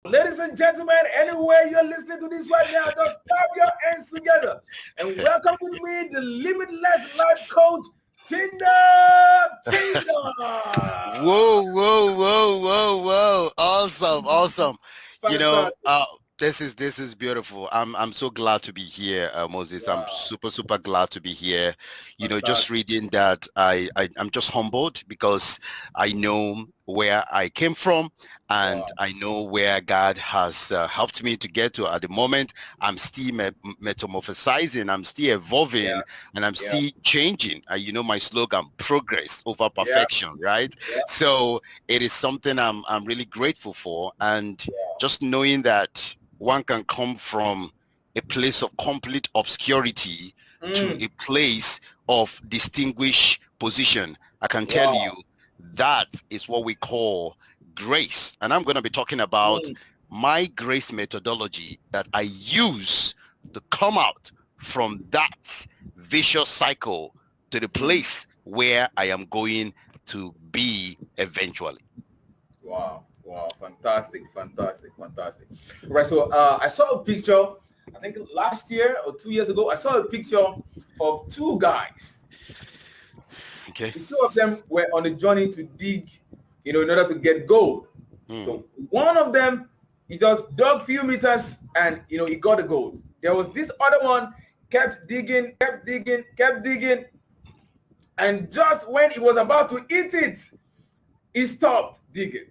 Ladies and gentlemen, anywhere you're listening to this right now, just clap your hands together and welcome with me the Limitless Life Coach, Chindah. Whoa, whoa, whoa, whoa, whoa. Awesome, awesome. You know, Fantastic. this is beautiful. I'm so glad to be here, Moses. I'm Wow, super glad to be here. Just fantastic. reading that, I'm just humbled because I know where I came from and Wow, I know where God has helped me to get to at the moment. I'm still metamorphosizing, I'm still yeah, evolving, and I'm yeah, still changing. My slogan, progress over yeah, perfection, right? yeah, So it is something I'm really grateful for. And yeah. just knowing that one can come from a place of complete obscurity to Mm, a place of distinguished position, I can tell you wow. that is what we call grace. And I'm going to be talking about Mm, my grace methodology that I use to come out from that vicious cycle to the mm. place where I am going to be eventually. Wow, wow, fantastic, fantastic, fantastic. Right, so I saw a picture, I think last year or 2 years ago, I saw a picture of two guys. Okay. The two of them were on a journey to dig, in order to get gold. Hmm. So one of them, he just dug few meters and, he got the gold. There was this other one, kept digging, kept digging, kept digging. And just when he was about to eat it, he stopped digging.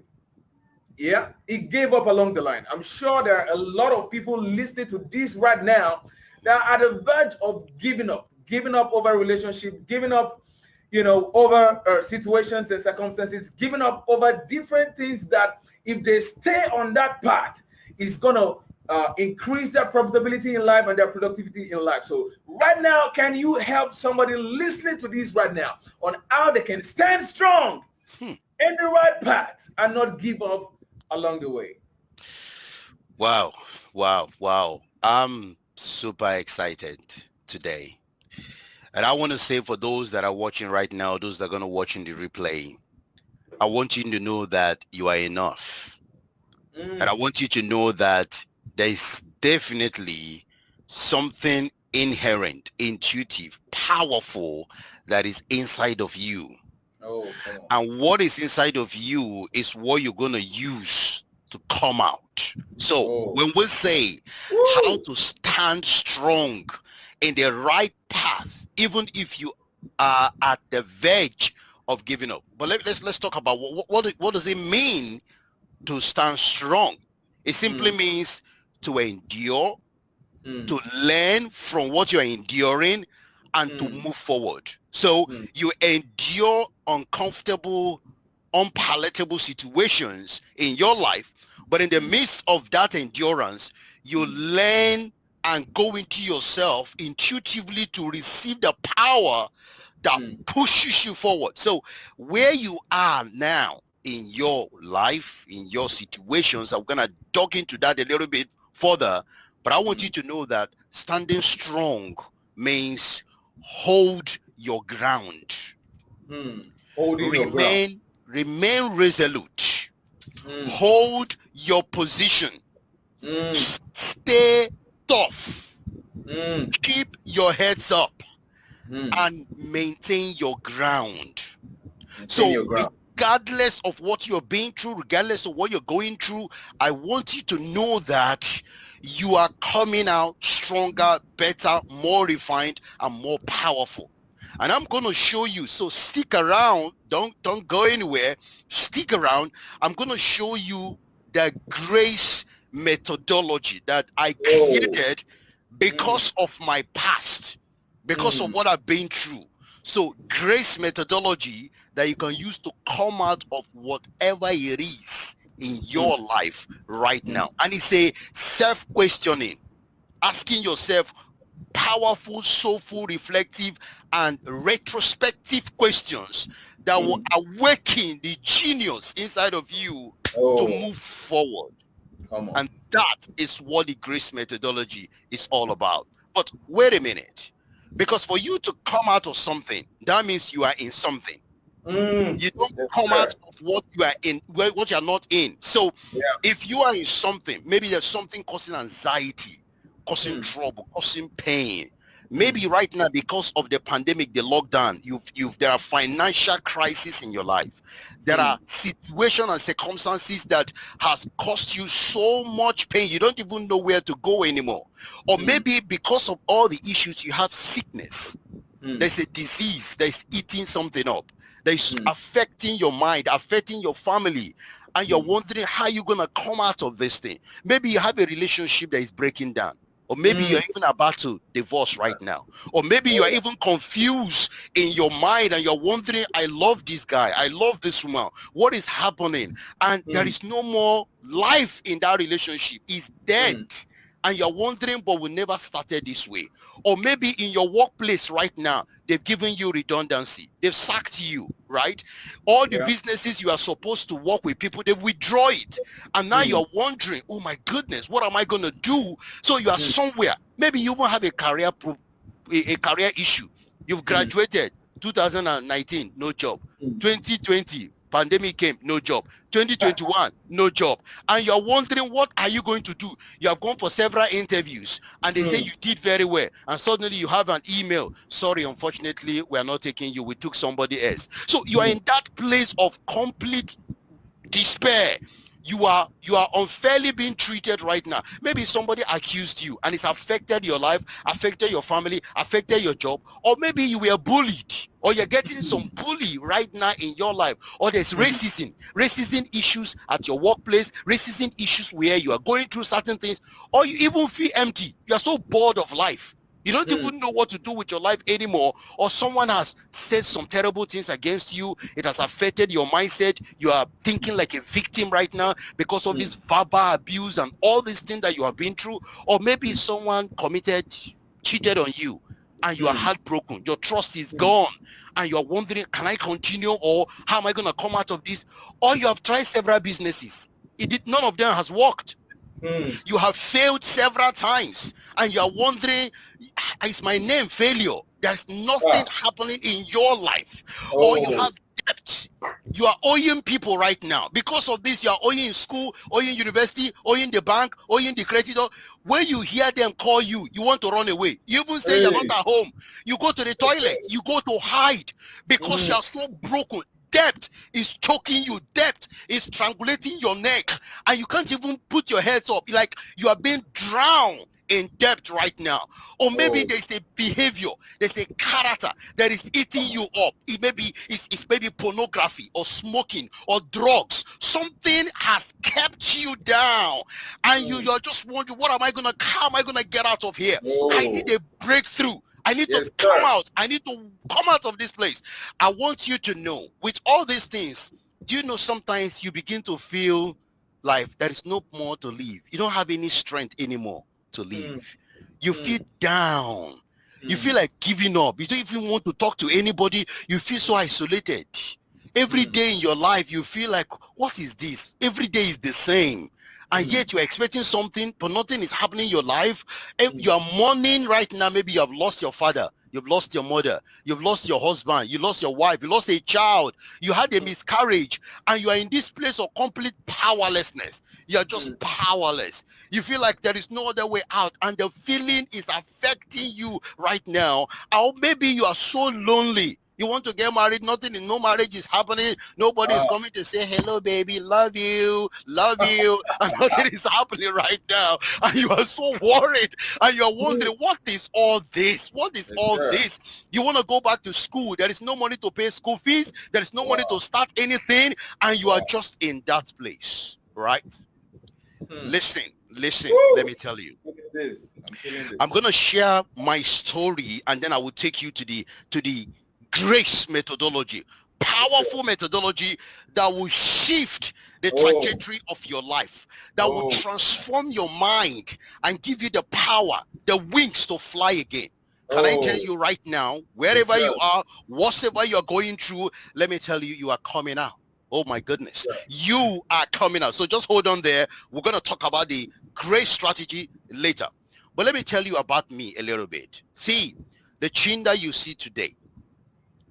Yeah, he gave up along the line. I'm sure there are a lot of people listening to this right now that are at the verge of giving up over relationship, giving up, over situations and circumstances, giving up over different things that if they stay on that path, it's going to increase their profitability in life and their productivity in life. So right now, can you help somebody listening to this right now on how they can stand strong Hmm. in the right path and not give up along the way? Wow, wow, wow. I'm super excited today. And I want to say for those that are watching right now, those that are going to watch in the replay, I want you to know that you are enough. And I Mm, want you to know that there is definitely something inherent, intuitive, powerful that is inside of you. oh, come on. And what is inside of you is what you're going to use to come out. So Oh, when we say how woo. to stand strong in the right path, even if you are at the verge of giving up. But let's talk about what does it mean to stand strong? It simply Mm, means to endure, mm, to learn from what you're enduring, and to mm, move forward. So mm, you endure uncomfortable, unpalatable situations in your life, but in the mm, midst of that endurance, you learn and go into yourself intuitively to receive the power that mm, pushes you forward. So where you are now in your life, in your situations, I'm going to dug into that a little bit further, but I want you mm, to know that standing strong means hold your ground. mm. Holding your ground. Remain resolute. Mm, Hold your position. mm, Stay tough. mm, Keep your heads up mm. and maintain your ground. Maintain So your ground. regardless of what you're being through, regardless of what you're going through, I want you to know that you are coming out stronger, better, more refined, and more powerful. And I'm going to show you. So stick around. Don't go anywhere. Stick around. I'm going to show you the grace methodology that I Oh, created mm, because of my past, because of mm, what I've been through. So grace methodology that you can use to come out of whatever it is in mm, your life right mm, now. And it's a self-questioning, asking yourself powerful, soulful, reflective, and retrospective questions that will mm. awaken the genius inside of you to Oh, move forward. come on. And that is what the grace methodology is all about. But wait a minute. Because for you to come out of something, that means you are in something. You don't Yes, come sir. out of what you are in, what you are not in. So Yeah. if you are in something, maybe there's something causing anxiety, causing Mm. trouble, causing pain. Mm. Maybe right now, because of the pandemic, the lockdown, there are financial crises in your life. There Mm. are situations and circumstances that has caused you so much pain. You don't even know where to go anymore. Or Mm. maybe because of all the issues, you have sickness. Mm. There's a disease that is eating something up, that is Mm. affecting your mind, affecting your family, and you're Mm. wondering how you're going to come out of this thing. Maybe you have a relationship that is breaking down, or maybe Mm. you're even about to divorce right now, or maybe you are even confused in your mind and you're wondering, I love this guy, I love this woman, what is happening? And there Mm. is no more life in that relationship, it's dead. Mm. And you're wondering, but we never started this way. Or maybe in your workplace right now, they've given you redundancy. They've sacked you, right? All the Yeah. businesses you are supposed to work with people, they withdraw it. And now Mm. you're wondering, oh my goodness, what am I going to do? So you are Mm. somewhere. Maybe you even have a a career issue. You've Mm. graduated 2019, no job. Mm. 2020, pandemic came, no job. 2021, no job. And you're wondering, what are you going to do? You have gone for several interviews and they say Mm. you did very well. And suddenly you have an email. Sorry, unfortunately, we are not taking you. We took somebody else. So you are Mm. in that place of complete despair. You are unfairly being treated right now. Maybe somebody accused you and it's affected your life, affected your family, affected your job, or maybe you were bullied, or you're getting some bully right now in your life, or there's Mm. racism issues at your workplace, racism issues where you are going through certain things, or you even feel empty. You are so bored of life. You don't Mm. even know what to do with your life anymore, or someone has said some terrible things against you. It has affected your mindset. You are thinking like a victim right now because of Mm. this verbal abuse and all these things that you have been through. Or maybe someone cheated on you and you are Mm. heartbroken. Your trust is Mm. gone and you are wondering, can I continue, or how am I going to come out of this? Or you have tried several businesses. None of them has worked. Mm. You have failed several times and you are wondering, is my name failure? There's nothing Ah. happening in your life. Or you Oh. have debt. You are owing people right now. Because of this, you are owing in school, owing university, owing the bank, owing the creditor. When you hear them call you, you want to run away. You even say you're not Hey. at home. You go to the toilet. You go to hide because you Mm. are so broken. Debt is choking you. Debt is strangulating your neck. And you can't even put your heads up. Like you are being drowned in debt right now. Or maybe Oh. there's a behavior, there's a character that is eating you up. It's maybe pornography or smoking or drugs. Something has kept you down. And Mm. you're just wondering, how am I gonna get out of here? I need Oh. a breakthrough. I need to Yes, come sir. out. I need to come out of this place. I want you to know, with all these things, do you know sometimes you begin to feel like there is no more to live. You don't have any strength anymore to Mm. live. You feel Mm. down. You Mm. feel like giving up. You don't even want to talk to anybody. You feel so isolated. Every Mm. day in your life, you feel like, what is this? Every day is the same. And Mm. yet you're expecting something, but nothing is happening in your life. Mm. You are mourning right now. Maybe you have lost your father. You've lost your mother. You've lost your husband. You lost your wife. You lost a child. You had a miscarriage. And you are in this place of complete powerlessness. You are just Mm. powerless. You feel like there is no other way out. And the feeling is affecting you right now. Or maybe you are so lonely. You want to get married, no marriage is happening. Nobody is Ah. coming to say, hello, baby, love you. And nothing is happening right now. And you are so worried. And you are Mm. wondering, what is all this? What is Yes, all sir. this? You want to go back to school. There is no money to pay school fees. There is no money to Wow. start anything. And you are Wow. just in that place, right? Hmm. Listen, let Woo! me tell you. Look at this. I'm feeling this. I'm going to share my story and then I will take you to the grace methodology, Yes, sir. powerful methodology that will shift the Oh. trajectory of your life, that will Oh. transform your mind and give you the power, the wings to fly again. Can I tell Oh. you right now, Yes, wherever sir. you are, whatever you're going through, let me tell you, you are coming out. Oh my goodness, Sir. you are coming out. So just hold on there. We're going to talk about the grace strategy later. But let me tell you about me a little bit. See, the Chindah you see today,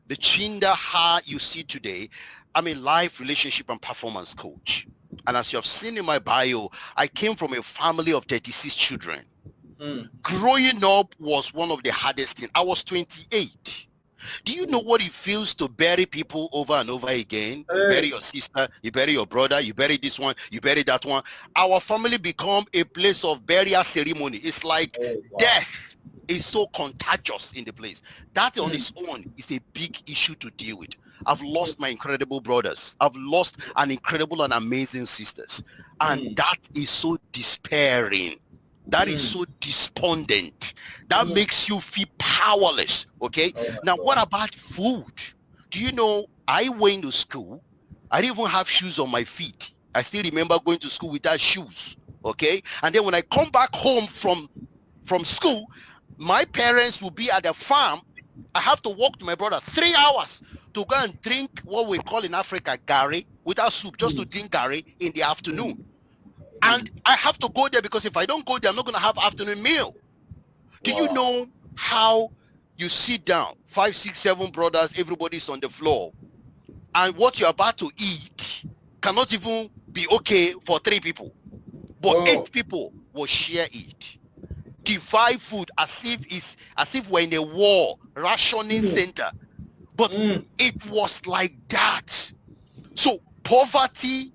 The Chindah Ha you see today, I'm a life, relationship, and performance coach. And as you have seen in my bio, I came from a family of 36 children. Growing up was one of the hardest things. I was 28. Do you know what it feels to bury people over and over again? You bury your sister, you bury your brother, you bury this one, you bury that one. Our family become a place of burial ceremony. It's like death is so contagious in the place. That on its own is a big issue to deal with. I've lost my incredible brothers. I've lost an incredible and amazing sisters. And that is so despairing. That is so despondent. That makes you feel powerless, okay? Now, what about food? Do you know, I went to school. I didn't even have shoes on my feet. I still remember going to school without shoes, okay? And then when I come back home from school, my parents will be at the farm. I have to walk to my brother 3 hours to go and drink what we call in Africa, gari, without soup, just to drink gari in the afternoon. And I have to go there because if I don't go there, I'm not going to have afternoon meal. Do you know how you sit down, 5, 6, 7 brothers, everybody's on the floor, and what you're about to eat cannot even be okay for 3 people, but 8 people will share it. Divide food as if we're in a war, rationing center. But it was like that. So poverty,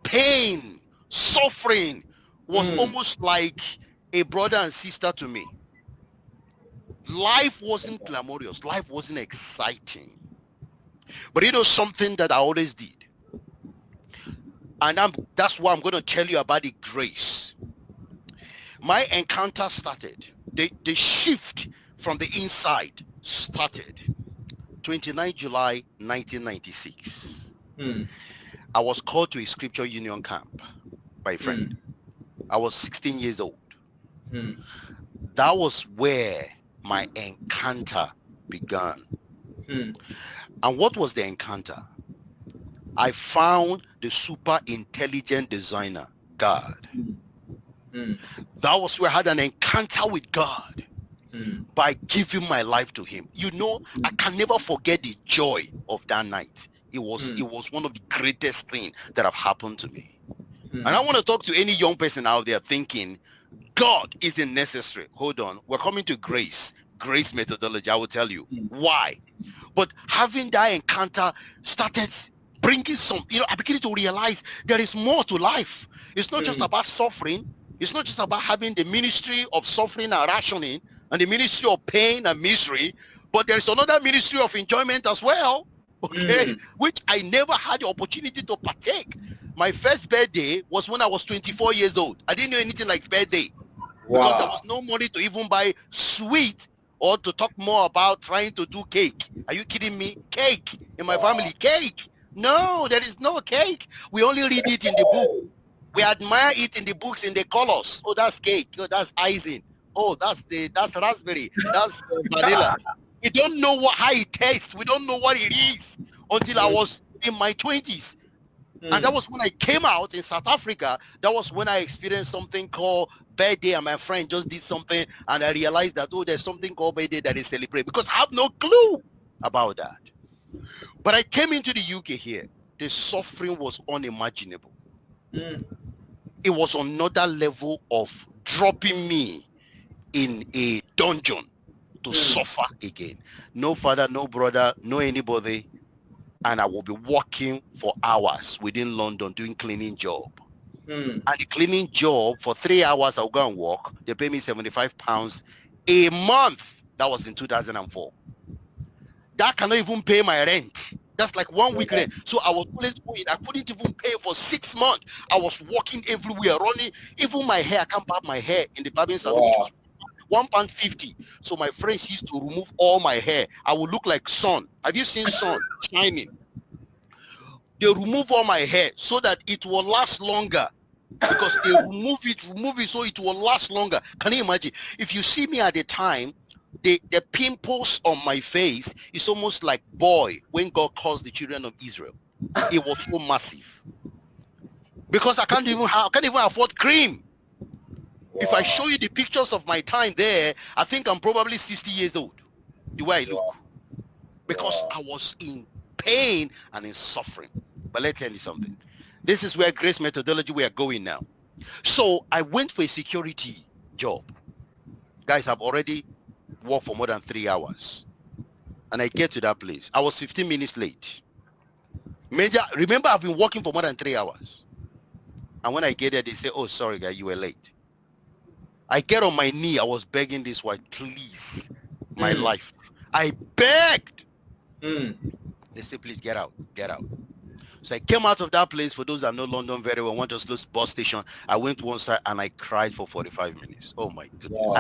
pain, suffering was almost like a brother and sister to me. Life wasn't glamorous. Life wasn't exciting. But you know something that I always did? And that's why I'm going to tell you about the grace. My encounter started. The shift from the inside started 29 July 1996. I was called to a scripture union camp by a friend. I was 16 years old. That was where my encounter began. And what was the encounter? I found the super intelligent designer, God. That was where I had an encounter with God by giving my life to him. You know, I can never forget the joy of that night. It was one of the greatest things that have happened to me. And I want to talk to any young person out there thinking, God isn't necessary. Hold on. We're coming to grace methodology. I will tell you why. But having that encounter started bringing some, I began to realize there is more to life. It's not just about suffering. It's not just about having the ministry of suffering and rationing and the ministry of pain and misery, but there's another ministry of enjoyment as well, okay, which I never had the opportunity to partake. My first birthday was when I was 24 years old. I didn't know anything like birthday because there was no money to even buy sweet or to talk more about trying to do cake. Are you kidding me? Cake in my family, cake. No, there is no cake. We only read it in the book. We admire it in the books, in the colors. Oh, that's cake. Oh, that's icing. Oh, that's raspberry. That's vanilla. We don't know how it tastes. We don't know what it is until I was in my 20s. And that was when I came out in South Africa. That was when I experienced something called birthday, and my friend just did something, and I realized that, oh, there's something called birthday that is celebrated, because I have no clue about that. But I came into the UK here. The suffering was unimaginable. It was another level of dropping me in a dungeon to suffer again. No father, no brother, no anybody. And I will be working for hours within London doing cleaning job. And the cleaning job, for 3 hours, I'll go and work. They pay me £75 a month. That was in 2004. That cannot even pay my rent. That's like 1 week rent. So I was always going. I couldn't even pay for 6 months. I was walking everywhere, running. Even my hair, I can't barb my hair in the barbing salon, which was £1.50. So my friends used to remove all my hair. I would look like sun. Have you seen sun shining? They remove all my hair so that it will last longer, because they remove it so it will last longer. Can you imagine? If you see me at the time, the pimples on my face is almost like boy when God calls the children of Israel. It was so massive because I can't even afford cream. If I show you the pictures of my time there, I think I'm probably 60 years old, the way I look. because I was in pain and in suffering. But let me tell you something. This is where grace methodology we are going now. So I went for a security job. Guys, I've already worked for more than 3 hours. And I get to that place. I was 15 minutes late. Remember, I've been working for more than 3 hours. And when I get there, they say, oh, sorry, guy, you were late. I get on my knee. I was begging this wife, please, my life. I begged. They say, please get out, get out. So I came out of that place. For those that know London very well, went to this bus station. I went to one side and I cried for 45 minutes. Oh my goodness. Wow.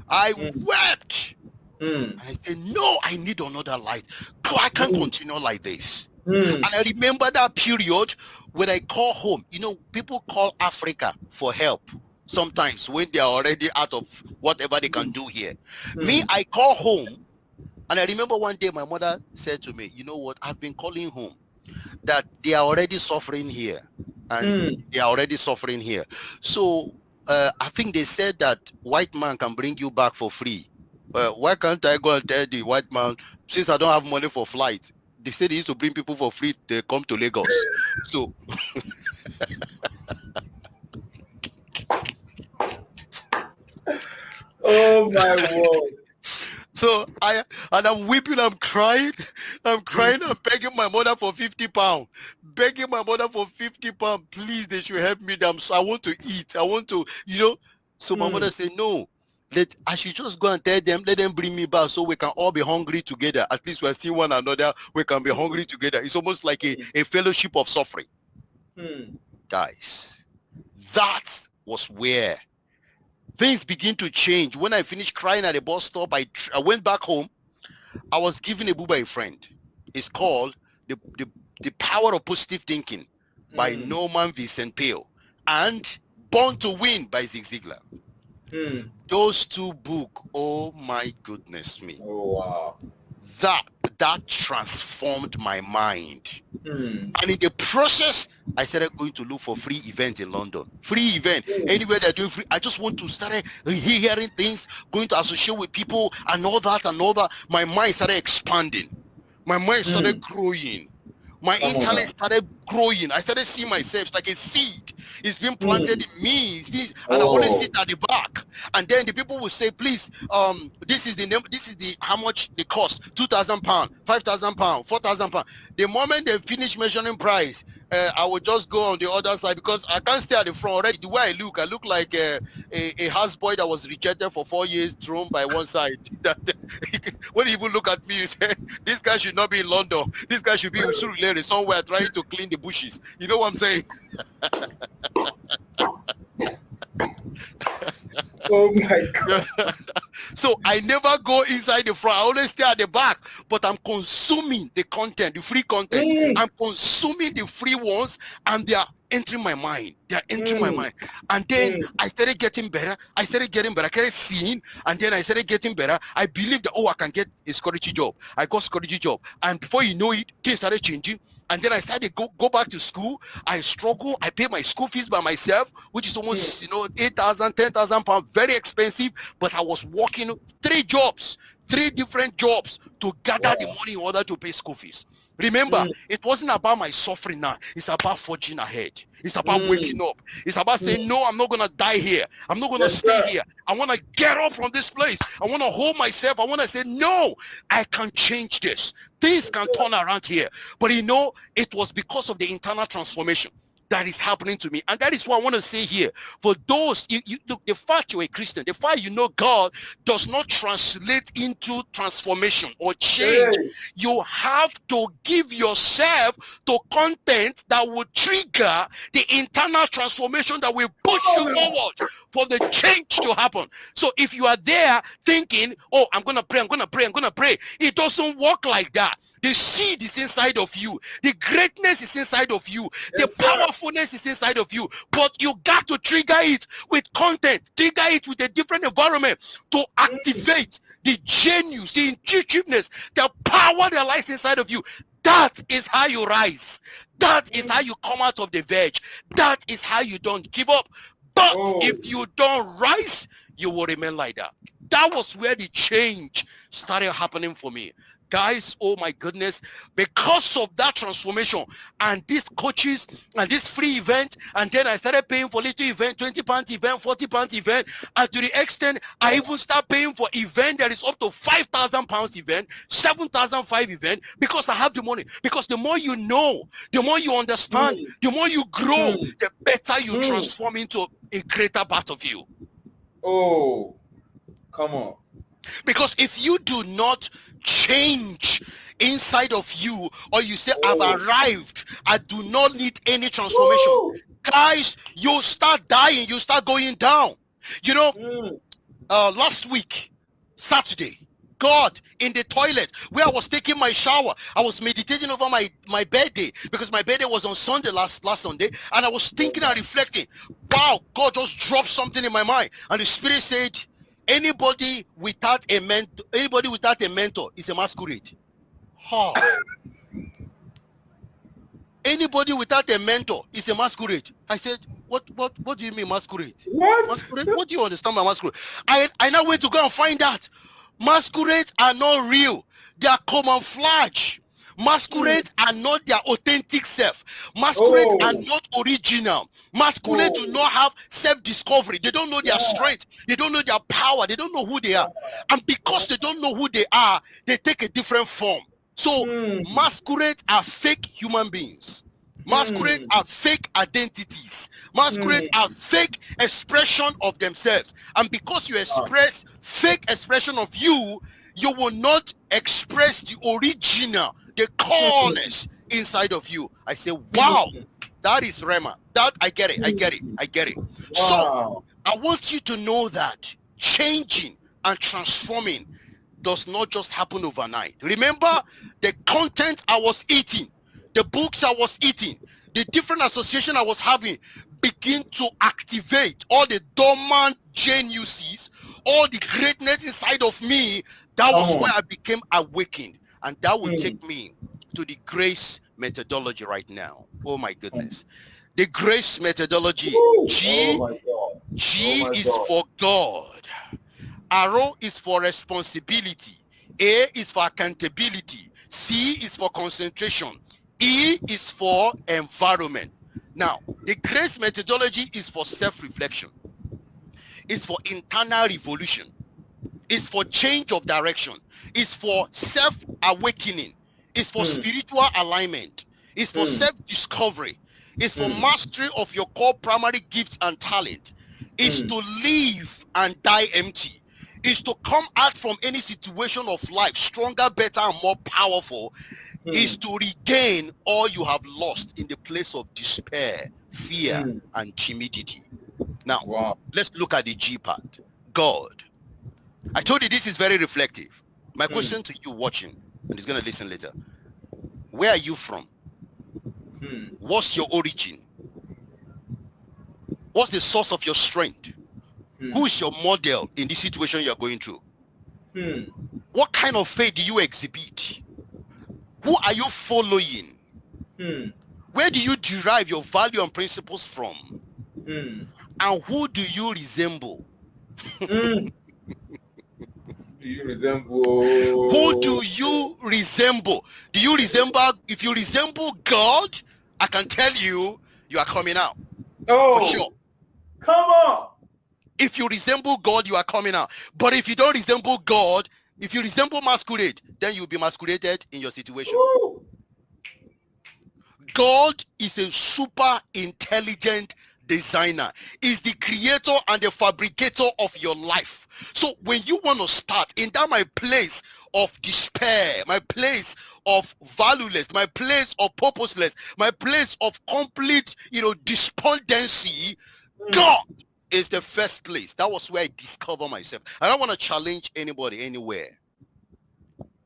I wept. And I said, no, I need another light. I can't continue like this. And I remember that period when I call home. You know, people call Africa for help sometimes when they are already out of whatever they can do here. Me, I call home. And I remember one day my mother said to me, you know what, I've been calling home that they are already suffering here. And they are already suffering here. So I think they said that white man can bring you back for free. Why can't I go and tell the white man, since I don't have money for flight? They said they used to bring people for free to come to Lagos. So oh my word. So I'm weeping, I'm crying, I'm begging my mother for 50 pounds, begging my mother for 50 pounds. Please, they should help me. I want to eat. I want to, you know. So my mother said, no, I should just go and tell them, let them bring me back so we can all be hungry together. At least we're seeing one another. We can be hungry together. It's almost like a fellowship of suffering. Guys, that was where things begin to change. When I finished crying at the bus stop, I went back home. I was given a book by a friend. It's called The Power of Positive Thinking by Norman Vincent Peale and Born to Win by Zig Ziglar. Those two books, oh my goodness me. Oh wow. That transformed my mind. And in the process, I started going to look for free event in London. Free event, anywhere they're doing free. I just want to start hearing things, going to associate with people and all that. My mind started expanding. My mind started growing. My intellect started growing. I started seeing myself like a seed. It's been planted in me. And I always sit at the back. And then the people will say, please, this is how much they cost. 2,000 pounds, 5,000 pounds, 4,000 pounds. The moment they finish mentioning price, I will just go on the other side because I can't stay at the front already. The way I look like a houseboy that was rejected for 4 years, thrown by one side. When you even look at me, you say, this guy should not be in London. This guy should be in Surulere somewhere trying to clean the bushes. You know what I'm saying? Oh my God. So I never go inside the front. I always stay at the back, but I'm consuming the content, the free content. I'm consuming the free ones and they are entering my mind. They are entering my mind. And then I started getting better. I started seeing, and then I started getting better. I believed that, I can get a security job. I got security job. And before you know it, things started changing. And then I started to go back to school. I struggle. I pay my school fees by myself, which is almost, 8,000, 10,000 pounds, very expensive. But I was working 3 different jobs to gather the money in order to pay school fees. Remember, it wasn't about my suffering now. It's about forging ahead. It's about waking up. It's about saying, no, I'm not going to die here. I'm not going to stay here. I want to get up from this place. I want to hold myself. I want to say, no, I can change this. Things can turn around here. But it was because of the internal transformation that is happening to me. And that is what I want to say here. For those, look, the fact you're a Christian, the fact you know God does not translate into transformation or change. You have to give yourself to content that will trigger the internal transformation that will push you forward for the change to happen. So if you are there thinking, I'm going to pray, it doesn't work like that. The seed is inside of you. The greatness is inside of you. The powerfulness is inside of you. But you got to trigger it with content. Trigger it with a different environment to activate the genius, the intuitiveness, the power that lies inside of you. That is how you rise. That is how you come out of the verge. That is how you don't give up. But if you don't rise, you will remain like that. That was where the change started happening for me. Guys, oh my goodness, because of that transformation and these coaches and this free event, and then I started paying for little event, 20 pounds event, 40 pounds event, and to the extent I even start paying for event that is up to 5,000 pounds event, 7,005 event, because I have the money. Because the more you know, the more you understand, the more you grow, the better you transform into a greater part of you. Oh, come on. Because if you do not change inside of you, or you say, I've arrived, I do not need any transformation, guys, you start dying, you start going down. You know, last week, Saturday, God, in the toilet where I was taking my shower, I was meditating over my birthday, because my birthday was on Sunday, last Sunday, and I was thinking and reflecting. Wow, God just dropped something in my mind, and the Spirit said, anybody without a mentor is a masquerade. Huh. Anybody without a mentor is a masquerade. I said, what do you mean masquerade? Masquerade? What do you understand by masquerade? I now went to go and find out. Masquerades are not real. They are camouflage. Masquerades are not their authentic self. Masquerades are not original. Masquerades do not have self-discovery. They don't know their strength. They don't know their power. They don't know who they are. And because they don't know who they are, they take a different form. So masquerades are fake human beings. Masquerades are fake identities. Masquerades are fake expression of themselves. And because you express fake expression of you, you will not express the original, the coreness inside of you. I say, wow, that is Rema. That I get it. I get it. I get it. Wow. So I want you to know that changing and transforming does not just happen overnight. Remember the content I was eating, the books I was eating, the different association I was having begin to activate all the dormant geniuses, all the greatness inside of me. That was where I became awakened. And that will take me to the grace methodology right now. Oh my goodness. The grace methodology. G is for God. R is for responsibility. A is for accountability. C is for concentration. E is for environment. Now, the grace methodology is for self-reflection. It's for internal revolution. It's for change of direction. It's for self-awakening. It's for spiritual alignment. It's for self-discovery. It's for mastery of your core primary gifts and talent. It's to live and die empty. It's to come out from any situation of life stronger, better, and more powerful. Is to regain all you have lost in the place of despair, fear, and timidity. Now, let's look at the G part. God. I told you this is very reflective. My question to you watching, and he's going to listen later. Where are you from? What's your origin? What's the source of your strength? Who is your model in this situation you're going through? What kind of faith do you exhibit? Who are you following? Where do you derive your value and principles from? And who do you resemble? Do you resemble? Who do you resemble? Do you resemble? If you resemble God, I can tell you, you are coming out. For sure. Come on. If you resemble God, you are coming out. But if you don't resemble God, if you resemble masquerade, then you'll be masqueraded in your situation. Ooh. God is a super intelligent designer. Is the creator and the fabricator of your life. So when you want to start in that my place of despair, my place of valueless, my place of purposeless, my place of complete, despondency, God is the first place. That was where I discovered myself. I don't want to challenge anybody anywhere.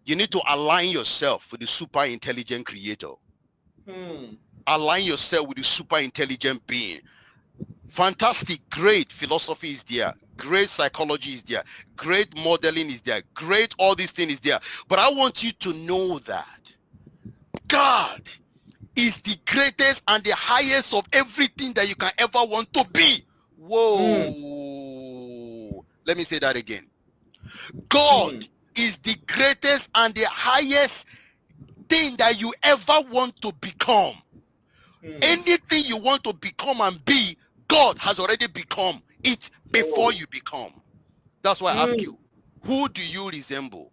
You need to align yourself with the super intelligent creator. Align yourself with the super intelligent being. Fantastic, great philosophy is there. Great psychology is there. Great modeling is there. Great all these things is there. But I want you to know that God is the greatest and the highest of everything that you can ever want to be. Whoa. Let me say that again. God is the greatest and the highest thing that you ever want to become. Anything you want to become and be, God has already become it before you become. That's why I ask you, who do you resemble?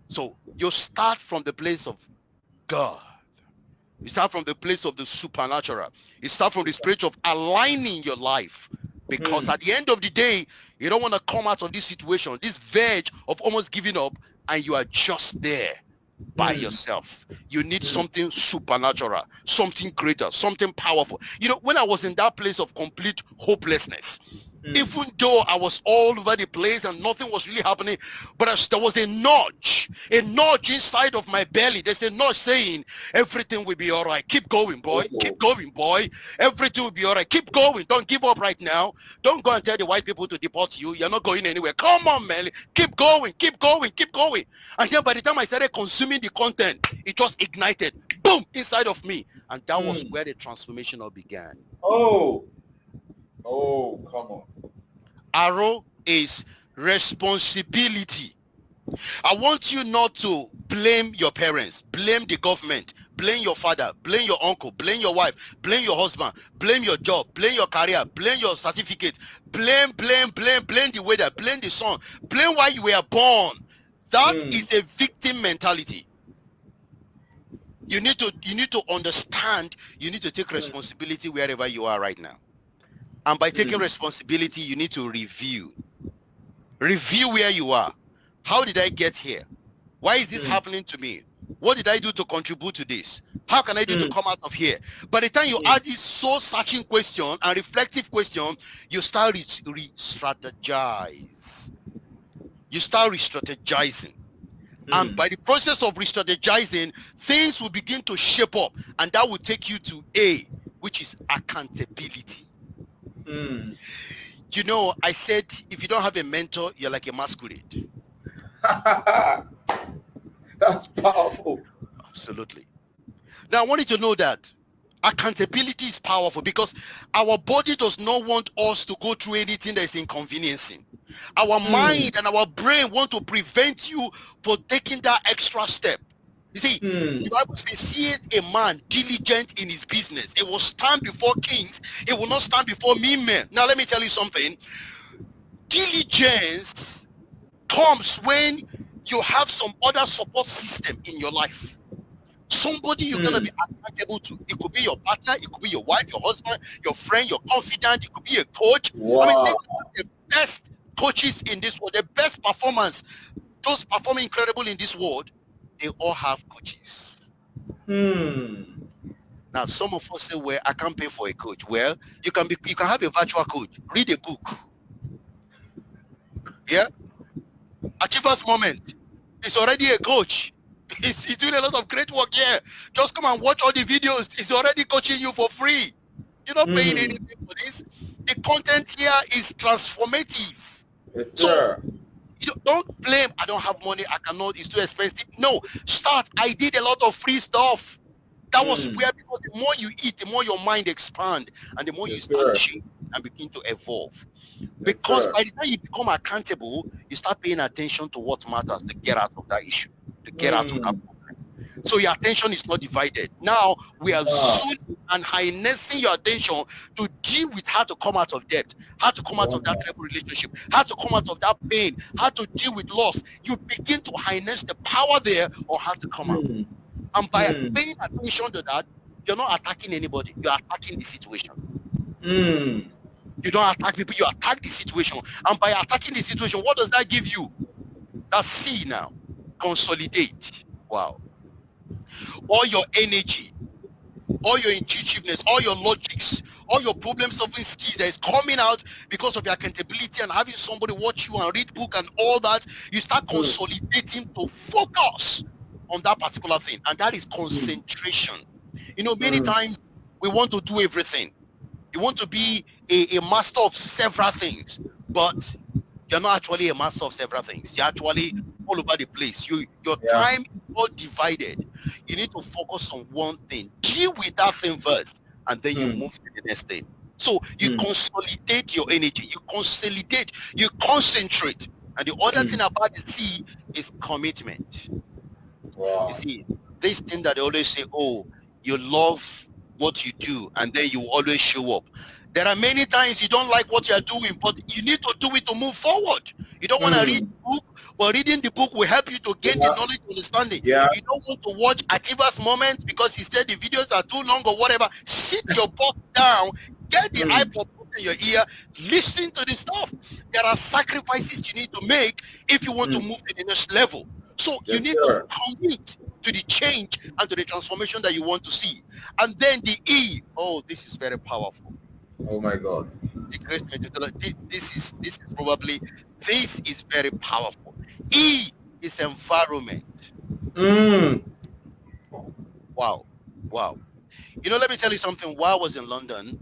So you start from the place of God. You start from the place of the supernatural. You start from the spirit of aligning your life. Because at the end of the day, you don't want to come out of this situation, this verge of almost giving up, and you are just there by yourself. You need something supernatural, something greater, something powerful. You know, when I was in that place of complete hopelessness, even though I was all over the place and nothing was really happening, but there was a nudge inside of my belly. There's a nudge saying, everything will be all right. Keep going, boy. Keep going, boy. Everything will be all right. Keep going. Don't give up right now. Don't go and tell the white people to deport you. You're not going anywhere. Come on, man. Keep going. Keep going. Keep going. And then by the time I started consuming the content, it just ignited. Boom! Inside of me. And that was where the transformation all began. Come on. Arrow is responsibility. I want you not to blame your parents, blame the government, blame your father, blame your uncle, blame your wife, blame your husband, blame your job, blame your career, blame your certificate, blame the weather, blame the sun, blame why you were born. That is a victim mentality. You need to understand, you need to take responsibility wherever you are right now. And by taking responsibility, you need to review where you are. How did I get here? Why is this happening to me? What did I do to contribute to this? How can I do to come out of here? By the time you add this soul-searching question and reflective question, you start re-strategize. You start re-strategizing. And by the process of re-strategizing, things will begin to shape up. And that will take you to A, which is accountability. You know, I said, if you don't have a mentor, you're like a masquerade. That's powerful. Absolutely. Now, I want you to know that accountability is powerful because our body does not want us to go through anything that is inconveniencing. Our mind and our brain want to prevent you from taking that extra step. You see, the Bible says, seeth a man diligent in his business. It will stand before kings. It will not stand before mean men. Now, let me tell you something. Diligence comes when you have some other support system in your life. Somebody you're going to be accountable to. It could be your partner. It could be your wife, your husband, your friend, your confidant. It could be a coach. Wow. I mean, think about the best coaches in this world, the best performance, those performing incredible in this world, they all have coaches. Now, some of us say, well, I can't pay for a coach. Well, you can have a virtual coach. Read a book. Yeah? Achievers Moment. It's already a coach. He's doing a lot of great work here. Just come and watch all the videos. He's already coaching you for free. You're not paying anything for this. The content here is transformative. Yes, sir. So you don't blame, I don't have money, I cannot, it's too expensive. No, start. I did a lot of free stuff. That was where, because the more you eat, the more your mind expand, and the more you start change and begin to evolve. Because by the time you become accountable, you start paying attention to what matters to get out of that issue, to get out of that problem. So your attention is not divided. Now we are zooming and harnessing your attention to deal with how to come out of debt, how to come out of that terrible relationship, how to come out of that pain, how to deal with loss. You begin to harness the power there on how to come out. And by paying attention to that, you're not attacking anybody. You're attacking the situation. You don't attack people. You attack the situation. And by attacking the situation, what does that give you? That's C now. Consolidate. Wow. All your energy, all your intuitiveness, all your logics, all your problem-solving skills that is coming out because of your accountability and having somebody watch you and read book and all that, you start consolidating to focus on that particular thing. And that is concentration. You know, many times we want to do everything. You want to be a master of several things, but you're not actually a master of several things. You're actually all over the place. Your time is all divided. You need to focus on one thing. Deal with that thing first, and then you move to the next thing. So you consolidate your energy, you consolidate, you concentrate. And the other thing about the C is commitment. Wow. You see, this thing that they always say, oh, you love what you do, and then you always show up. There are many times you don't like what you're doing, but you need to do it to move forward. You don't want to read the book, but reading the book will help you to gain the knowledge and understanding. Yeah. You don't want to watch Achievers Moment because he said the videos are too long or whatever. Sit your butt down, get the iPod in your ear, listen to the stuff. There are sacrifices you need to make if you want to move to the next level. So you need to commit to the change and to the transformation that you want to see. And then the E, oh, this is very powerful. Oh my God. The grace methodology, this is very powerful. E is environment. Wow. You know, let me tell you something. While I was in London,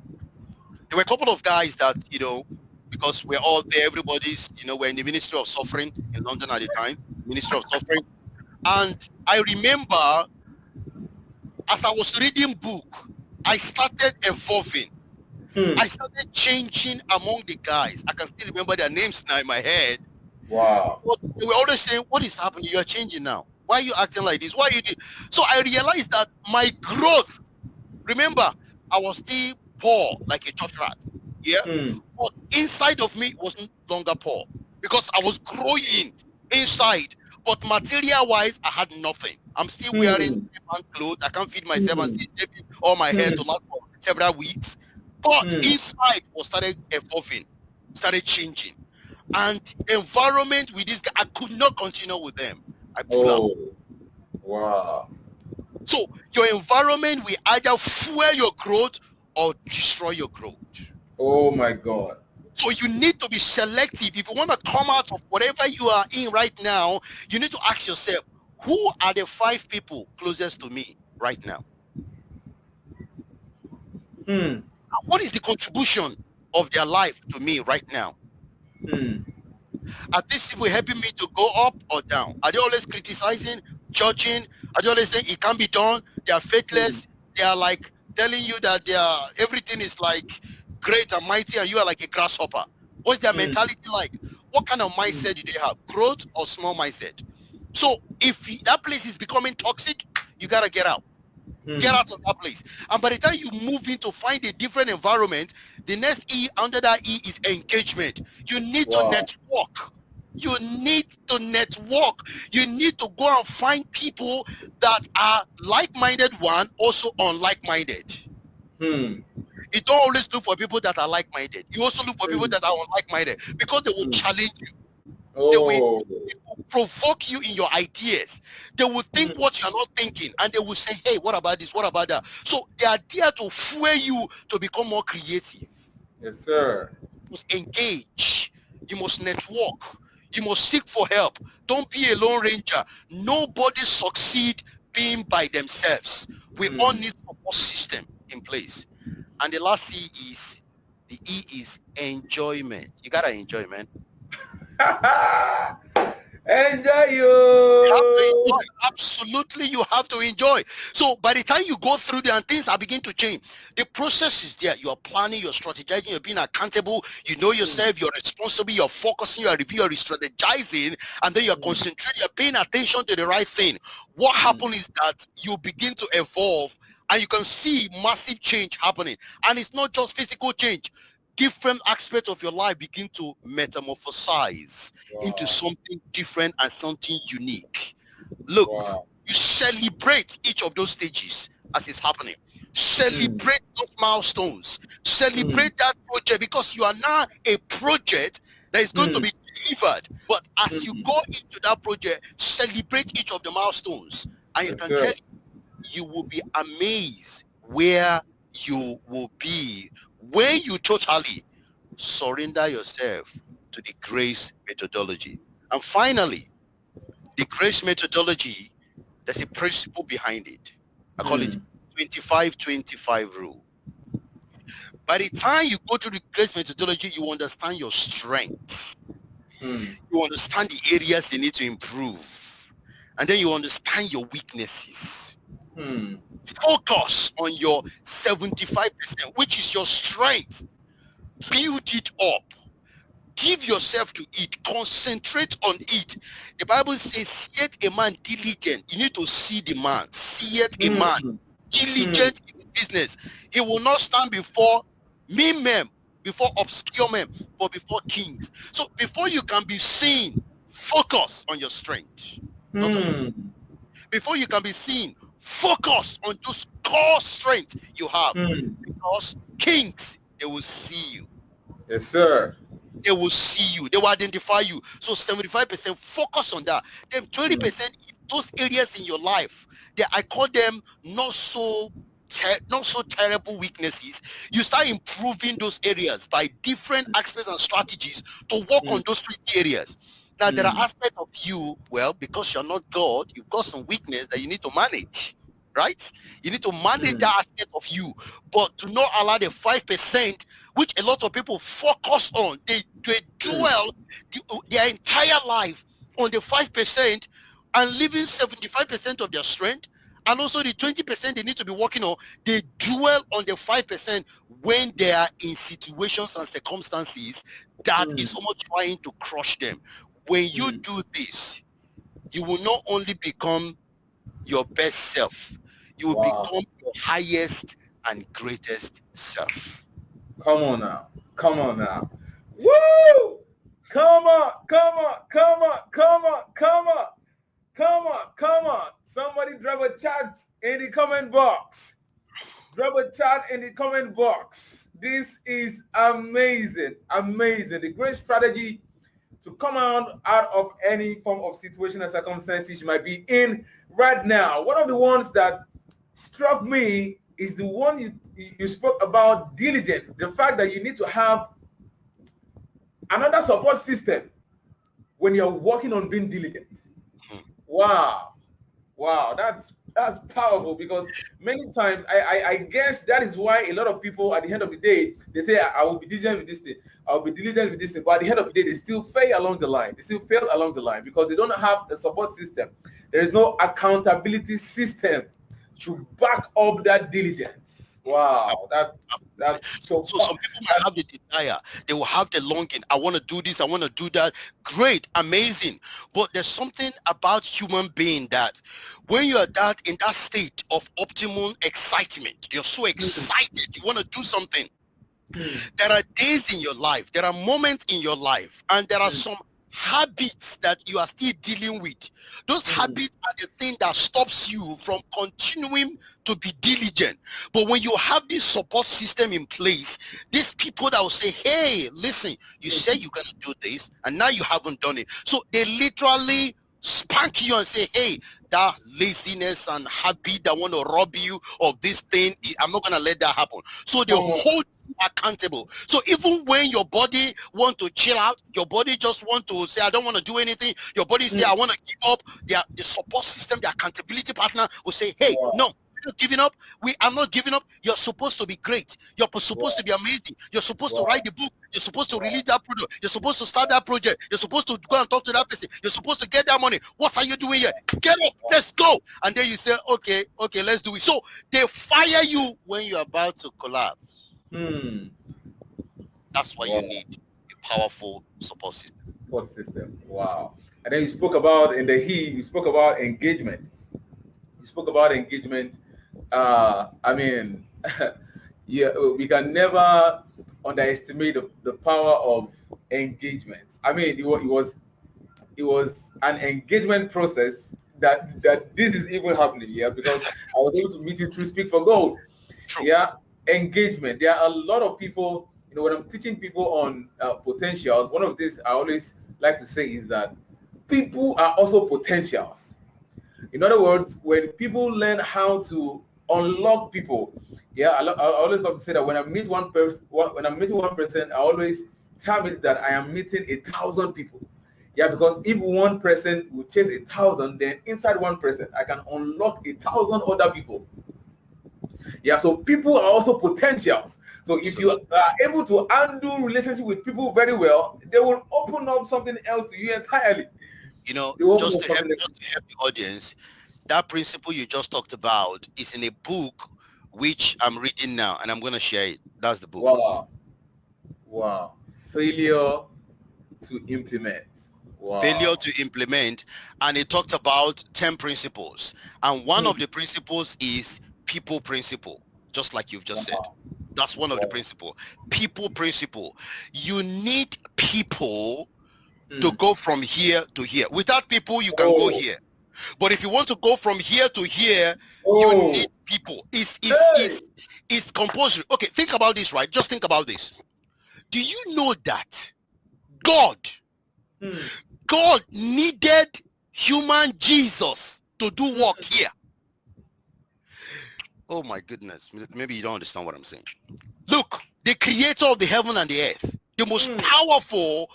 there were a couple of guys that, you know, because we're all there, everybody's, you know, we're in the Ministry of Suffering in London at the time, Ministry of Suffering. And I remember as I was reading book, I started evolving. I started changing among the guys. I can still remember their names now in my head. Wow. But they were always saying, what is happening? You are changing now. Why are you acting like this? Why are you doing? So I realized that my growth, remember, I was still poor, like a church rat. Yeah. But inside of me was no longer poor because I was growing inside. But material-wise, I had nothing. I'm still wearing clothes. I can't feed myself. I'm still shaving all my hair to last for several weeks. But inside was started evolving, started changing. And environment with this guy, I could not continue with them. I pulled out. Wow. So your environment will either fuel your growth or destroy your growth. Oh my God. So you need to be selective. If you want to come out of whatever you are in right now, you need to ask yourself, who are the 5 people closest to me right now? What is the contribution of their life to me right now? Are these people helping me to go up or down? Are they always criticizing, judging? Are they always saying it can't be done? They are faithless. They are like telling you that everything is like great and mighty and you are like a grasshopper. What's their mentality like? What kind of mindset do they have? Growth or small mindset? So if that place is becoming toxic, you got to get out. Get out of that place. And by the time you move in to find a different environment, the next E under that E is engagement. You need to network. You need to network. You need to go and find people that are like-minded one, also unlike-minded. You don't always look for people that are like-minded. You also look for people that are unlike-minded because they will challenge you. They will provoke you in your ideas. They will think what you're not thinking, and they will say, hey, what about this? What about that? So they are there to fuel you to become more creative. Yes, sir. You must engage. You must network. You must seek for help. Don't be a lone ranger. Nobody succeed being by themselves. We all need support system in place. And the last C is, the E is enjoyment. You gotta enjoy, man. Enjoy you. You have to enjoy. Absolutely, you have to enjoy. So by the time you go through there and things are beginning to change, the process is there. You are planning, you're strategizing, you're being accountable, you know yourself, you're responsible, you're focusing, you're reviewing, you're strategizing, and then you're concentrating, you're paying attention to the right thing. What happens is that you begin to evolve and you can see massive change happening. And it's not just physical change. Different aspects of your life begin to metamorphosize into something different and something unique. Look, you celebrate each of those stages as it's happening. Celebrate those milestones. Celebrate that project because you are now a project that is going to be delivered. But as you go into that project, celebrate each of the milestones. And you can tell you will be amazed where you will be when you totally surrender yourself to the grace methodology. And finally, the grace methodology, there's a principle behind it. I call it 25-25 rule. By the time you go through the grace methodology, you understand your strengths. You understand the areas you need to improve. And then you understand your weaknesses. Focus on your 75%, which is your strength. Build it up. Give yourself to it. Concentrate on it. The Bible says, "Seeth a man diligent." You need to see the man. Seeth a man diligent in business. He will not stand before mean men, before obscure men, but before kings. So before you can be seen, focus on your strength. Not on your. Before you can be seen, focus on those core strengths you have. Because kings, they will see you. Yes, sir. They will see you. They will identify you. So 75% focus on that. Then 20% is those areas in your life that I call them not so terrible weaknesses. You start improving those areas by different aspects and strategies to work on those 3 areas. Now, there are aspects of you, well, because you're not God, you've got some weakness that you need to manage, right? You need to manage that aspect of you, but do not allow the 5%, which a lot of people focus on. They dwell their entire life on the 5% and leaving 75% of their strength. And also the 20% they need to be working on, they dwell on the 5% when they are in situations and circumstances that is almost trying to crush them. When you do this, you will not only become your best self, you will become your highest and greatest self. Come on now. Come on now. Woo! Come on, come on, come on, come on, come on. Come on, come on. Somebody drop a chat in the comment box. Drop a chat in the comment box. This is amazing. Amazing. The great strategy to come out of any form of situation and circumstances you might be in right now. One of the ones that struck me is the one you spoke about, diligence. The fact that you need to have another support system when you're working on being diligent. Wow. Wow, that's powerful, because many times I guess that is why a lot of people at the end of the day, they say, I will be diligent with this thing, I'll be diligent with this thing, but at the end of the day, they still fail along the line. They still fail along the line because they don't have a support system. There is no accountability system to back up that diligence. Wow, that's so some people might have the desire, they will have the longing. I want to do this, I want to do that. Great, amazing. But there's something about human being that when you're in that state of optimum excitement, you're so excited, you want to do something. There are days in your life, there are moments in your life, and there are some habits that you are still dealing with. Those habits are the thing that stops you from continuing to be diligent. But when you have this support system in place, these people that will say, hey, listen, you said you're going to do this and now you haven't done it. So they literally spank you and say, hey, that laziness and habit that want to rob you of this thing, I'm not going to let that happen. So they hold you accountable. So even when your body want to chill out, your body just want to say, I don't want to do anything, your body say, I want to give up, the support system, the accountability partner will say, hey, no, you're not giving up. I'm not giving up. You're supposed to be great. You're supposed to be amazing. You're supposed to write the book. You're supposed to release that product. You're supposed to start that project. You're supposed to go and talk to that person. You're supposed to get that money. What are you doing here? Get up. Let's go. And then you say, okay, let's do it. So they fire you when you're about to collapse. That's why you need a powerful support system. Wow. And then you spoke about you spoke about engagement. I mean, yeah, we can never underestimate the power of engagement. I mean, it was an engagement process that this is even happening here, because I was able to meet you through Speak for Gold. True. Yeah, engagement. There are a lot of people, when I'm teaching people on potentials, one of these I always like to say is that people are also potentials. In other words, when people learn how to unlock people, I always love to say that when I meet one person, I always tell it that I am meeting 1,000 people. Yeah, because if one person will chase 1,000, then inside one person, I can unlock 1,000 other people. Yeah, so people are also potentials. So if you are able to undo relationship with people very well, they will open up something else to you entirely. Just to help the audience, That principle you just talked about is in a book which I'm reading now, and I'm going to share it. That's the book. Wow. Wow. Failure to implement. Wow. Failure to implement. And it talked about 10 principles. And one of the principles is people principle, just like you've just said. That's one of the principle. People principle. You need people to go from here to here. Without people, you can go here. But if you want to go from here to here, you need people. It's compulsory. Okay, think about this, right? Just think about this. Do you know that God needed human Jesus to do work here? Oh my goodness. Maybe you don't understand what I'm saying. Look, the creator of the heaven and the earth, the most powerful,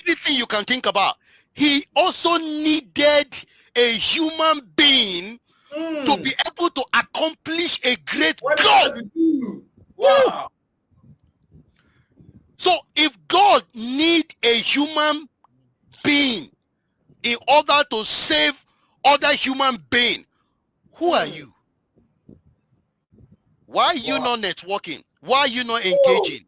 anything you can think about, he also needed a human being to be able to accomplish a great goal. Wow. So if God need a human being in order to save other human being, who are you? Why are you not networking? Why are you not engaging?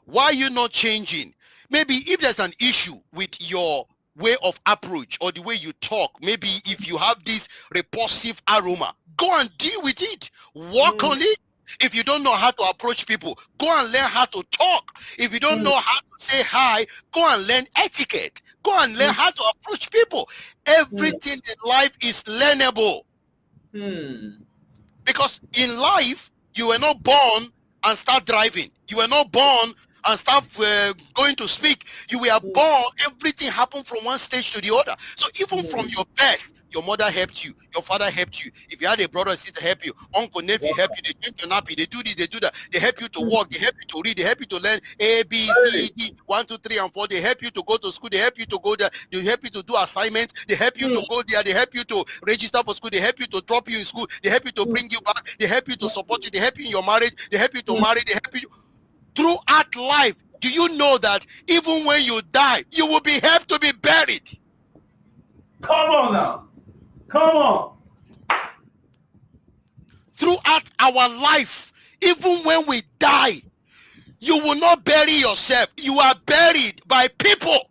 Why are you not changing? Maybe if there's an issue with your way of approach or the way you talk, maybe if you have this repulsive aroma, go and deal with it. Work on it. If you don't know how to approach people, go and learn how to talk. If you don't know how to say hi, go and learn etiquette. Go and learn how to approach people. Everything in life is learnable. Because in life, you were not born and start driving. You were not born and start going to speak. You were born, everything happened from one stage to the other. So even from your birth, your mother helped you, your father helped you. If you had a brother or sister help you, uncle, nephew help you, they drink your nappy, they do this, they do that. They help you to walk, they help you to read, they help you to learn A, B, C, D, 1, 2, 3, and 4. They help you to go to school, they help you to go there, they help you to do assignments, they help you to go there, they help you to register for school, they help you to drop you in school, they help you to bring you back, they help you to support you, they help you in your marriage, they help you to marry, they help you throughout life. Do you know that even when you die, you will be helped to be buried? Come on now. Come on. Throughout our life, even when we die, you will not bury yourself. You are buried by people.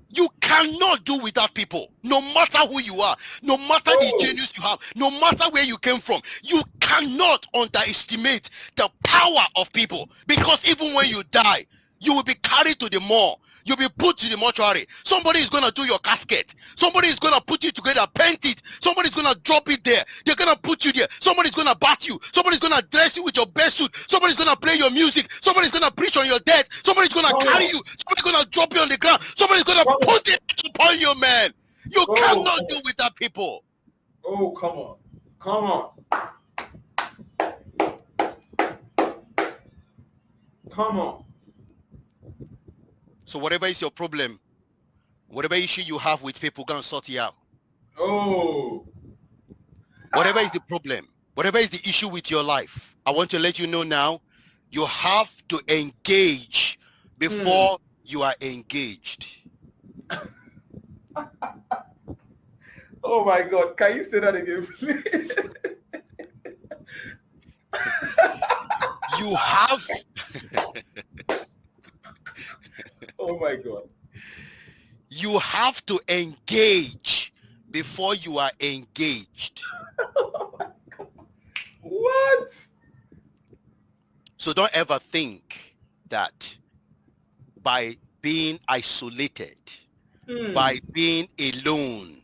You cannot do without people. No matter who you are, no matter the genius you have, no matter where you came from, you cannot underestimate the power of people. Because even when you die, you will be carried to the morgue. You'll be put to the mortuary. Somebody is going to do your casket. Somebody is going to put it together, paint it. Somebody is going to drop it there. They're going to put you there. Somebody is going to bath you. Somebody is going to dress you with your best suit. Somebody is going to play your music. Somebody is going to preach on your death. Somebody is going to carry you. Somebody is going to drop you on the ground. Somebody is going to put it upon you, man. You cannot do without people. Oh, come on. Come on. So whatever is your problem, whatever issue you have with people, go and sort it out. Whatever is the problem, whatever is the issue with your life, I want to let you know now, you have to engage before you are engaged. Oh my God. Can you say that again, please? You have... Oh my God. You have to engage before you are engaged. What? So don't ever think that by being isolated, by being alone,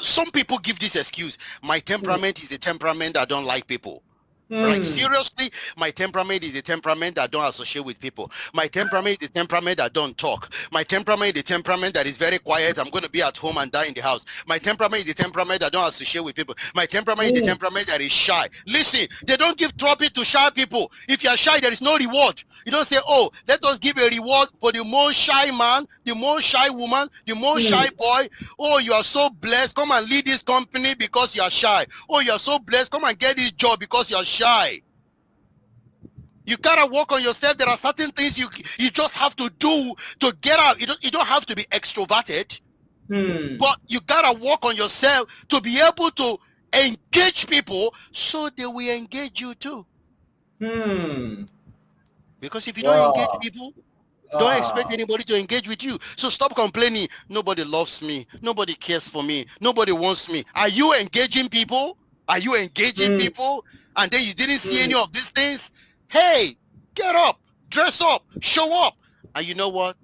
some people give this excuse. My temperament is a temperament that don't like people. Like seriously, my temperament is a temperament that don't associate with people. My temperament is a temperament that don't talk. My temperament is a temperament that is very quiet. I'm going to be at home and die in the house. My temperament is a temperament that don't associate with people. My temperament is a temperament that is shy. Listen, they don't give trophy to shy people. If you are shy, there is no reward. You don't say, oh, let us give a reward for the most shy man, the most shy woman, the most shy boy. Oh, you are so blessed. Come and lead this company because you are shy. Oh, you are so blessed. Come and get this job because you are shy. You gotta work on yourself. There are certain things you just have to do to get out. You don't have to be extroverted. But you gotta work on yourself to be able to engage people so they will engage you too. Because if you don't engage Wow. people, don't expect anybody to engage with you. So stop complaining. Nobody loves me. Nobody cares for me. Nobody wants me. Are you engaging people? Are you engaging people? And then you didn't see any of these things? Hey, get up, dress up, show up. And you know what?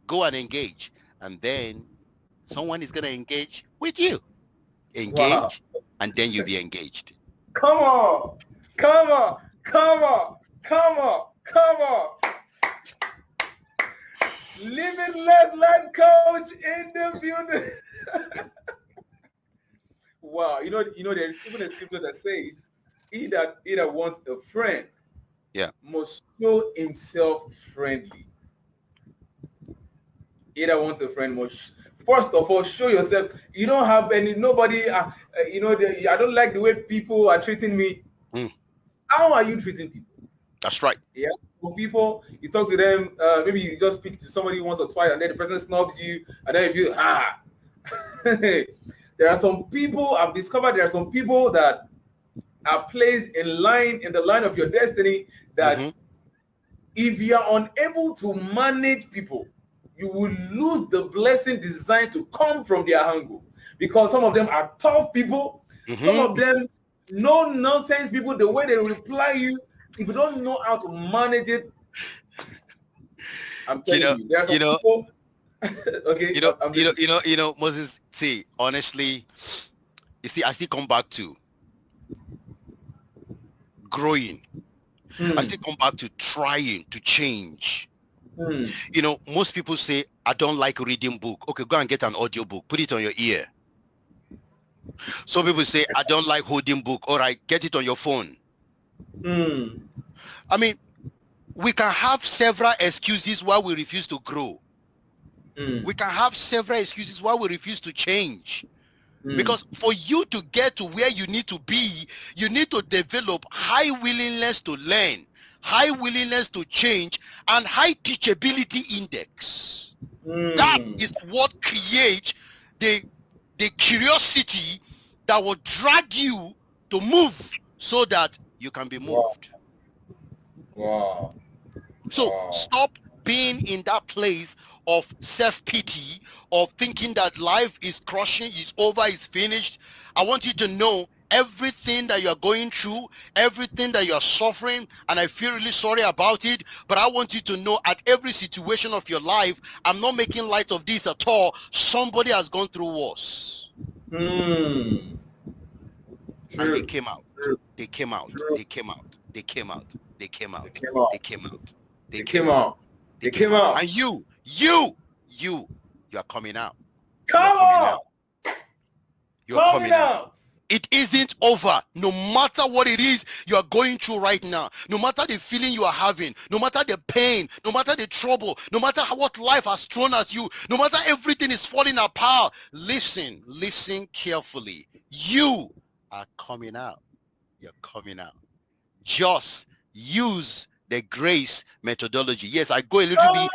Go and engage. And then someone is going to engage with you. Wow. Engage, and then you'll be engaged. Come on. Come on. Come on. Come on. Come on. Limitless life coach in the building. Wow. There's even a scripture that says, he that wants a friend must show himself friendly. He that wants a friend must, first of all, show yourself. You don't have nobody, I don't like the way people are treating me. How are you treating people? That's right. Yeah. For people, you talk to them, maybe you just speak to somebody once or twice and then the person snubs you and then you there are some people, I've discovered there are some people that are placed in the line of your destiny that if you are unable to manage people, you will lose the blessing designed to come from their angle. Because some of them are tough people, some of them no nonsense people, the way they reply you, if you don't know how to manage it, I'm telling you, there are some people. Okay, Moses. See, honestly, I still come back to growing. I still come back to trying to change. Most people say, I don't like reading book. Okay, go and get an audio book. Put it on your ear. Some people say, I don't like holding book. All right, get it on your phone. I mean, we can have several excuses why we refuse to grow. We can have several excuses why we refuse to change. Because for you to get to where you need to be, you need to develop high willingness to learn, high willingness to change, and high teachability index. That is what creates the curiosity that will drag you to move so that you can be moved. Wow. So stop being in that place of self-pity, of thinking that life is crushing, is over, is finished. I want you to know everything that you're going through, everything that you're suffering, and I feel really sorry about it, but I want you to know at every situation of your life, I'm not making light of this at all. Somebody has gone through worse. And they came out. They came out. They came out. They came out. They came out. They came out. They came out. They came out. And you are coming out. Come on. You're coming out. It isn't over. No matter what it is you are going through right now, no matter the feeling you are having, no matter the pain, no matter the trouble, no matter what life has thrown at you, no matter everything is falling apart, listen carefully. You are coming out. You're coming out. Just use the grace methodology. Yes, I go a little bit,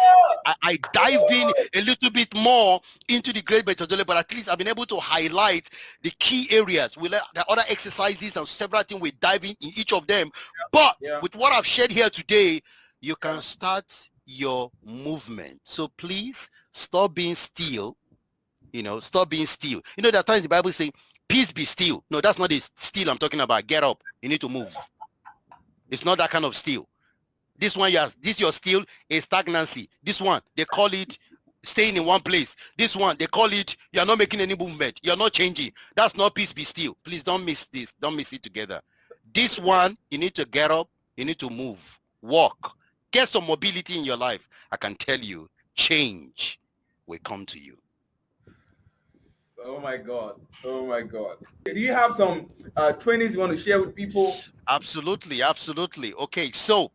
I dive in a little bit more into the grace methodology, but at least I've been able to highlight the key areas. We let the other exercises and several things we dive in each of them. But with what I've shared here today, you can start your movement. So please stop being still. Stop being still. There are times the Bible says, peace be still. No, that's not the still I'm talking about. Get up. You need to move. It's not that kind of still. This one, your still is stagnancy. This one, they call it staying in one place. This one, they call it you're not making any movement. You're not changing. That's not peace be still. Please don't miss this. Don't miss it together. This one, you need to get up. You need to move. Walk. Get some mobility in your life. I can tell you, change will come to you. Oh my God. Oh my God. Do you have some trainings you want to share with people? Absolutely. Okay, so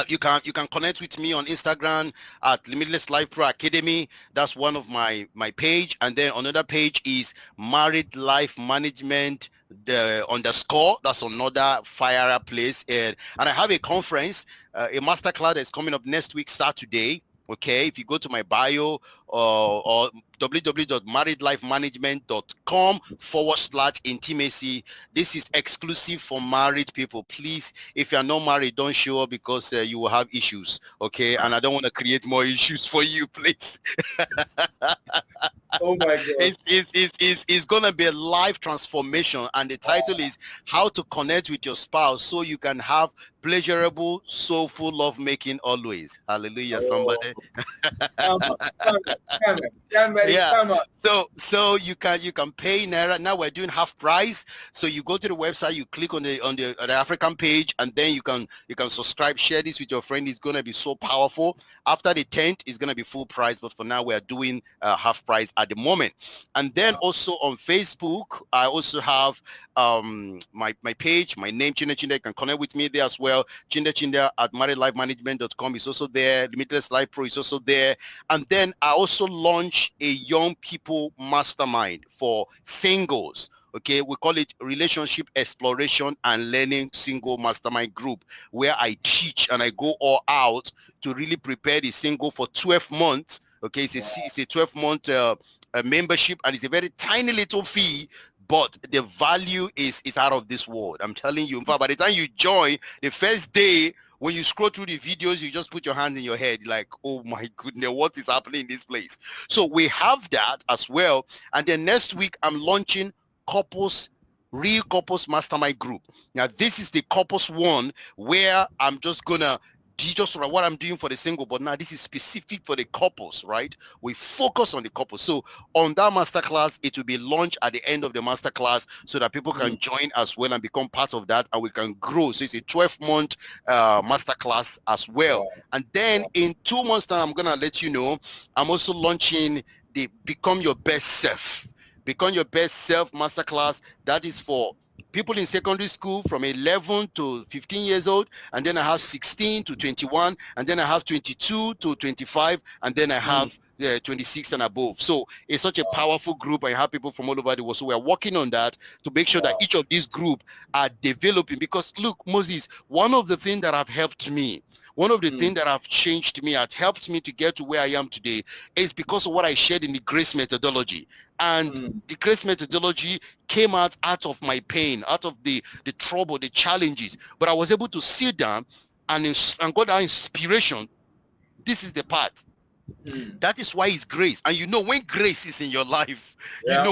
you can connect with me on Instagram at Limitless Life Pro Academy. That's one of my page, and then another page is Married Life Management the _ that's another fire place. And I have a conference, a masterclass that's coming up next week Saturday. Okay, if you go to my bio or www.marriedlifemanagement.com/intimacy. This is exclusive for married people. Please, if you're not married, don't show up because you will have issues, okay? And I don't want to create more issues for you, please. Oh my God. It's going to be a life transformation, and the title is How to Connect with Your Spouse so you can have pleasurable, soulful love making always. Hallelujah, somebody. Come on, Yeah. come on. So you can pay Naira. Now we're doing half price. So you go to the website, you click on the African page, and then you can subscribe, share this with your friend. It's gonna be so powerful. After the 10th, it's gonna be full price, but for now we are doing half price at the moment. And then also on Facebook, I also have my page, my name, Chindah. You can connect with me there as well. Chindah at marriedlifemanagement.com is also there. Limitless Life Pro is also there. And then I also launch a young people mastermind for singles. Okay, we call it Relationship Exploration and Learning Single Mastermind Group, where I teach and I go all out to really prepare the single for 12 months. Okay, it's a 12-month membership, and it's a very tiny little fee, but the value is out of this world. I'm telling you. In fact, by the time you join, the first day, when you scroll through the videos, you just put your hand in your head like, oh my goodness, what is happening in this place? So we have that as well. And then next week, I'm launching Real Couples Mastermind Group. Now, this is the couples one where I'm just gonna just what I'm doing for the single, but now this is specific for the couples, right? We focus on the couples. So on that masterclass, it will be launched at the end of the masterclass so that people can join as well and become part of that, and we can grow. So it's a 12-month masterclass as well. And then in 2 months time, I'm gonna let you know, I'm also launching the Become Your Best Self. Become Your Best Self masterclass. That is for people in secondary school from 11 to 15 years old, and then I have 16 to 21, and then I have 22 to 25, and then I have 26 and above. So it's such a powerful group. I have people from all over the world. So we're working on that to make sure that each of these groups are developing. Because look, Moses, one of the things that have helped me, one of the things that have changed me, had helped me to get to where I am today, is because of what I shared in the grace methodology. And the grace methodology came out of my pain, out of the trouble, the challenges. But I was able to sit down and got that inspiration. This is the part. That is why it's grace. And you know, when grace is in your life, it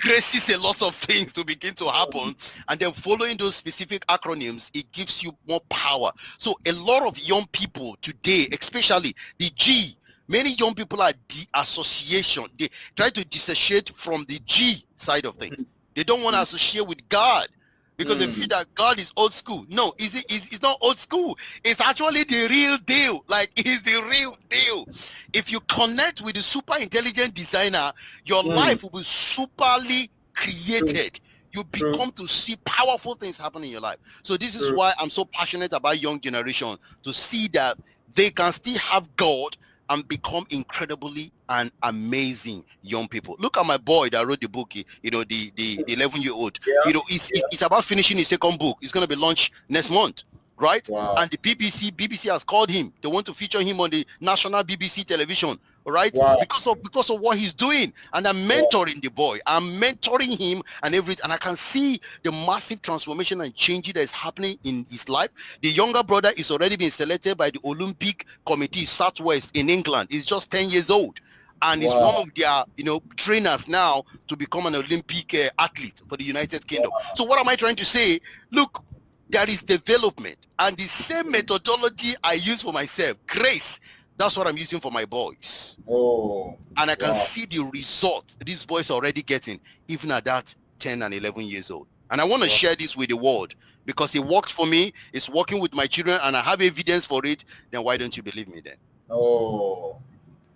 graces a lot of things to begin to happen. And then following those specific acronyms, it gives you more power. So a lot of young people today, especially the G, many young people are de-association. They try to dissociate from the G side of things. They don't want to associate with God because they feel that God is old school. No, it's not old school. It's actually the real deal. Like, it's the real deal. If you connect with the super intelligent designer, your life will be superly created. You become to see powerful things happen in your life. So this is why I'm so passionate about young generation, to see that they can still have God and become incredibly and amazing young people. Look at my boy that wrote the book, you know, the 11-year-old. You know, it's about finishing his second book. It's going to be launched next month, right? And the BBC has called him. They want to feature him on the national BBC television, right? Because of what he's doing. And I'm mentoring the boy. I'm mentoring him and everything. And I can see the massive transformation and change that is happening in his life. The younger brother is already been selected by the Olympic Committee Southwest in England. He's just 10 years old. And is one of their, you know, trainers now to become an Olympic athlete for the United Kingdom. So what am I trying to say? Look, there is development, and the same methodology I use for myself, grace, that's what I'm using for my boys. And I can see the result these boys are already getting, even at that 10 and 11 years old. And I want to share this with the world because it worked for me. It's working with my children, and I have evidence for it. Then why don't you believe me then?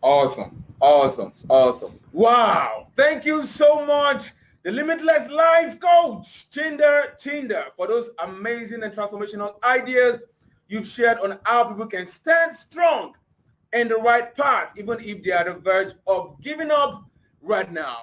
Awesome. Wow. Thank you so much, the Limitless Life Coach, Chindah, for those amazing and transformational ideas you've shared on how people can stand strong in the right path, even if they are on the verge of giving up right now.